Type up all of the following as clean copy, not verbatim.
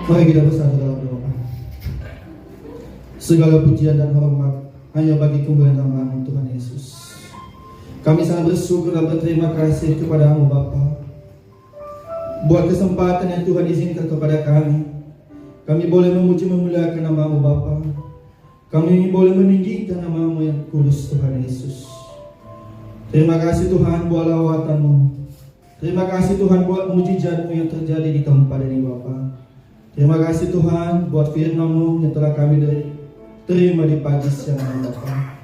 Mari kita bersatu dalam doa. Segala pujian dan hormat hanya bagi kemuliaan nama-Mu Tuhan Yesus. Kami sangat bersyukur dan berterima kasih kepada-Mu Bapa, buat kesempatan yang Tuhan izinkan kepada kami. Kami boleh memuji memuliakan nama-Mu Bapa. Kami boleh meninggikan nama-Mu yang kudus Tuhan Yesus. Terima kasih Tuhan buat lawatan-Mu. Terima kasih Tuhan buat mujizat-Mu yang terjadi di tempat ini Bapa. Terima kasih Tuhan buat firman-Mu yang telah kami terima di pagi siang ini Bapa.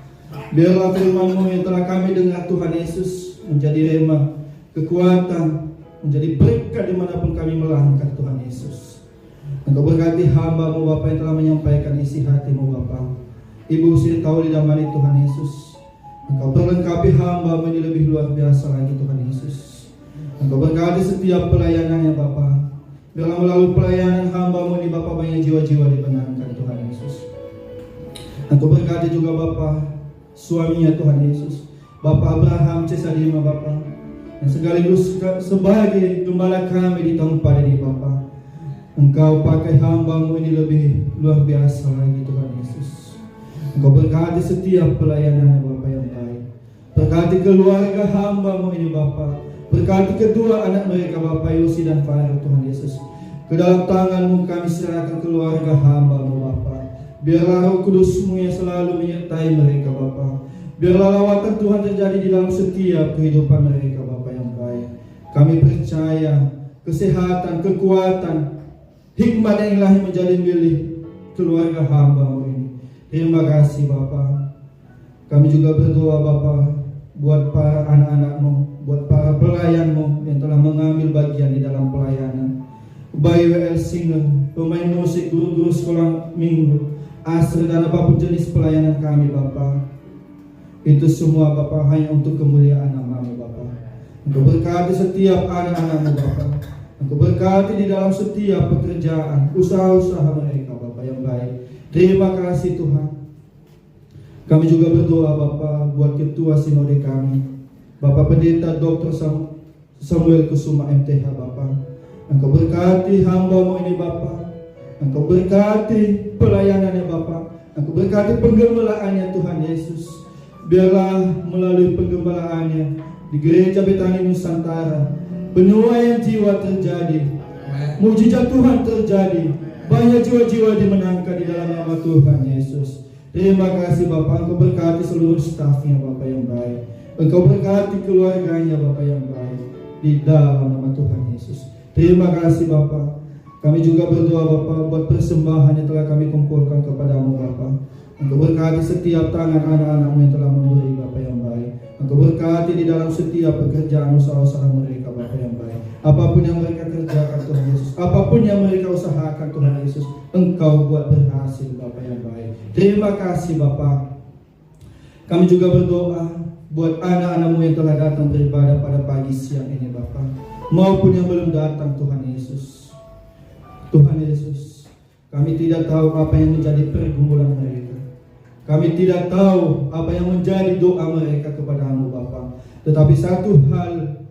Biarlah firman-Mu yang telah kami dengar Tuhan Yesus menjadi rema, kekuatan, menjadi berkat dimanapun kami melangkah Tuhan Yesus. Engkau berkati hamba-Mu Bapa yang telah menyampaikan isi hati-Mu Bapa. Ibu Sri tahu di damai Tuhan Yesus. Engkau berlengkapi hamba-Mu ini lebih luar biasa lagi Tuhan Yesus. Engkau berkati setiap pelayanannya Bapa. Biarlah melalui pelayanan hamba-Mu ini Bapa banyak jiwa-jiwa dibenarkan Tuhan Yesus. Engkau berkati juga Bapa suaminya Tuhan Yesus, Bapak Abraham Cesadima Bapa, yang sekaligus sebagai gembala kami di tempat ini Bapa. Engkau pakai hamba-Mu ini lebih luar biasa lagi Tuhan Yesus. Engkau berkati setiap pelayanannya Bapa yang baik. Berkati keluarga hamba-Mu ini Bapa. Berkati kedua anak mereka Bapa Yosi dan Farel Tuhan Yesus. Ke dalam tangan-Mu kami serahkan keluarga hamba-Mu Bapa. Biarlah Roh Kudus-Mu yang selalu menyertai mereka Bapa. Biarlah lawatan Tuhan terjadi di dalam setiap kehidupan mereka Bapa yang baik. Kami percaya kesehatan, kekuatan, hikmat yang ilahi menjadi milik keluarga hamba-Mu ini. Terima kasih Bapa. Kami juga berdoa Bapa buat para anak-anak-Mu, buat para pelayan-Mu yang telah mengambil bagian di dalam pelayanan. Bayi WL Singer, pemain musik, guru-guru sekolah minggu, asri dan apapun jenis pelayanan kami Bapa. Itu semua Bapa hanya untuk kemuliaan nama-Mu Bapa. Engkau berkati setiap anak-anak-Mu Bapa. Engkau berkati di dalam setiap pekerjaan, usaha-usaha mereka Bapa yang baik. Terima kasih Tuhan. Kami juga berdoa Bapa buat ketua sinode kami, Bapak Pendeta Dr. Samuel Kusuma MTH Bapa. Engkau berkati hamba-Mu ini Bapa. Engkau berkati pelayanannya Bapa. Engkau berkati penggembalaannya Tuhan Yesus. Biarlah melalui penggembalaannya di Gereja Betani Nusantara, penuaian jiwa terjadi, mujizat Tuhan terjadi, banyak jiwa-jiwa dimenangkan di dalam nama Tuhan Yesus. Terima kasih Bapak, Engkau berkati seluruh stafnya Bapak yang baik. Engkau berkati keluarganya Bapak yang baik di dalam nama Tuhan Yesus. Terima kasih Bapak. Kami juga berdoa Bapak buat persembahan yang telah kami kumpulkan kepada-Mu Bapak. Engkau berkati setiap tangan anak-anak-Mu yang telah memberi Bapak yang baik. Engkau berkati di dalam setiap pekerjaan usaha-usaha mereka Bapak yang baik. Apapun yang mereka kerjakan Tuhan Yesus, apapun yang mereka usahakan Tuhan Yesus, Engkau buat berhasil Bapak yang baik. Terima kasih Bapak. Kami juga berdoa buat anak-anak-Mu yang telah datang beribadah pada pagi siang ini Bapak, maupun yang belum datang Tuhan Yesus. Tuhan Yesus, kami tidak tahu apa yang menjadi pergumulan mereka. Kami tidak tahu apa yang menjadi doa mereka kepada-Mu Bapa. Tetapi satu hal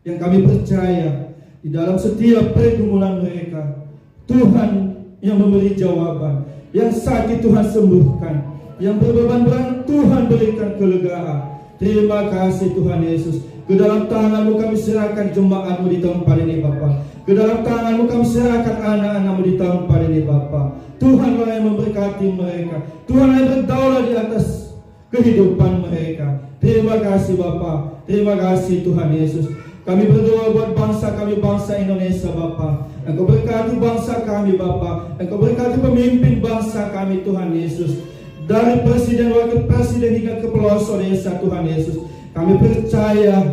yang kami percaya, di dalam setiap pergumulan mereka, Tuhan yang memberi jawaban. Yang sakit Tuhan sembuhkan, yang berbeban berat Tuhan berikan kelegaan. Terima kasih Tuhan Yesus. Ke dalam tangan-Mu kami serahkan jemaat-Mu di tempat ini Bapa. Ke dalam tangan-Mu kami serahkan anak-anak-Mu di tempat ini Bapa. Tuhanlah yang memberkati mereka. Tuhan yang berdaulat di atas kehidupan mereka. Terima kasih Bapa. Terima kasih Tuhan Yesus. Kami berdoa buat bangsa kami, bangsa Indonesia Bapa. Engkau berkati bangsa kami Bapa. Engkau berkati pemimpin bangsa kami Tuhan Yesus. Dari presiden, wakil presiden hingga ke pelosok desa Tuhan Yesus. Kami percaya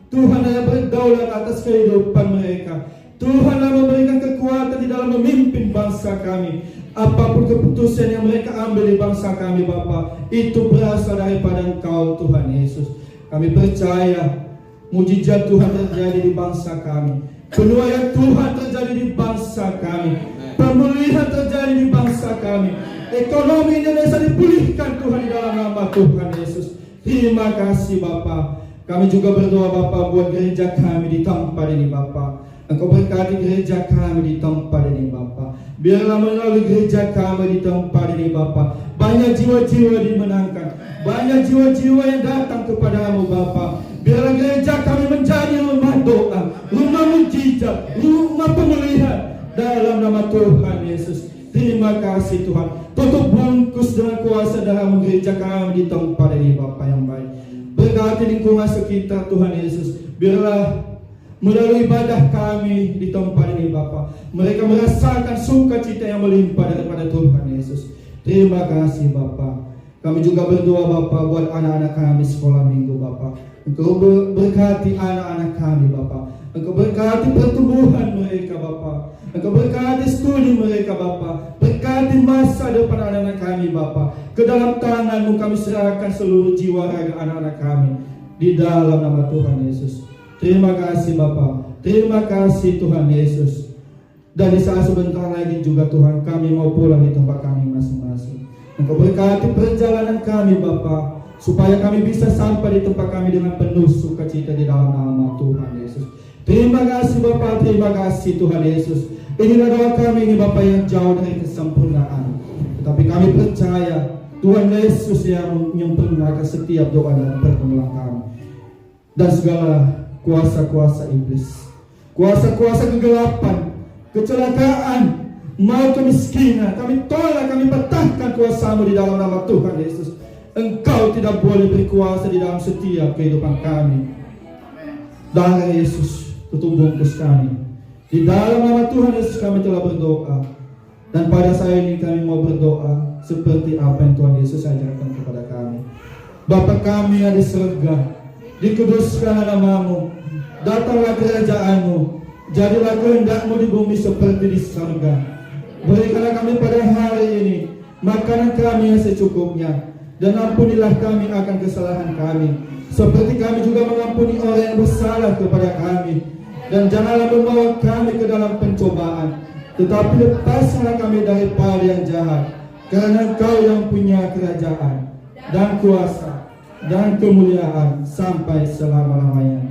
Tuhan yang berdaulat atas kehidupan mereka. Tuhan yang memberikan kekuatan di dalam memimpin bangsa kami. Apapun keputusan yang mereka ambil di bangsa kami Bapa, itu berasal daripada Engkau Tuhan Yesus. Kami percaya mujizat Tuhan terjadi di bangsa kami. Penuaian Tuhan terjadi di bangsa kami. Pemulihan terjadi di bangsa kami. Ekonomi Indonesia dipulihkan Tuhan di dalam nama Tuhan Yesus. Terima kasih Bapa. Kami juga berdoa Bapa buat gereja kami di tempat ini Bapa. Engkau berkati gereja kami di tempat ini Bapa. Biarlah melalui gereja kami di tempat ini Bapa, banyak jiwa-jiwa dimenangkan, banyak jiwa-jiwa yang datang kepadamu Bapa. Biarlah gereja kami menjadi rumah doa, rumah mujizat, rumah pemulihan dalam nama Tuhan Yesus. Terima kasih Tuhan. Tutup bungkus dengan kuasa dalam gereja kami di tempat ini Bapa yang baik. Berkati lingkungan sekitar Tuhan Yesus. Biarlah melalui ibadah kami di tempat ini Bapa, mereka merasakan sukacita yang melimpah daripada Tuhan Yesus. Terima kasih Bapa. Kami juga berdoa Bapa buat anak-anak kami sekolah minggu Bapa. Engkau berkati anak-anak kami Bapa. Engkau berkati pertumbuhan mereka Bapa. Engkau berkati studi mereka Bapa. Berkati masa depan anak-anak kami Bapa. Ke dalam tangan-Mu kami serahkan seluruh jiwa raga anak-anak kami di dalam nama Tuhan Yesus. Terima kasih Bapa. Terima kasih Tuhan Yesus. Dan di saat sebentar lagi juga Tuhan, kami mau pulang di tempat kami masing-masing. Engkau berkati perjalanan kami Bapa, supaya kami bisa sampai di tempat kami dengan penuh sukacita di dalam nama Tuhan Yesus. Terima kasih Bapa, terima kasih Tuhan Yesus. Inilah doa kami ini Bapa yang jauh dari kesempurnaan, tetapi kami percaya Tuhan Yesus yang menyempurnakan setiap doa dan pergumulan kami. Dan segala kuasa-kuasa iblis, kuasa-kuasa kegelapan, kecelakaan, maut, kemiskinan, kami tolak, kami patahkan kuasa-Mu di dalam nama Tuhan Yesus. Engkau tidak boleh berkuasa di dalam setiap kehidupan kami. Darah Yesus tutup bungkus kami. Di dalam nama Tuhan Yesus kami telah berdoa. Dan pada saat ini kami mau berdoa seperti apa yang Tuhan Yesus ajarkan kepada kami. Bapa kami yang di surga, dikuduskanlah nama-Mu, datanglah kerajaan-Mu, jadilah kehendak-Mu di bumi seperti di surga. Berikanlah kami pada hari ini makanan kami yang secukupnya, dan ampunilah kami akan kesalahan kami, seperti kami juga mengampuni orang yang bersalah kepada kami. Dan janganlah membawa kami ke dalam pencobaan, tetapi lepaskanlah kami daripada yang jahat, karena Engkau yang punya kerajaan dan kuasa dan kemuliaan sampai selama-lamanya.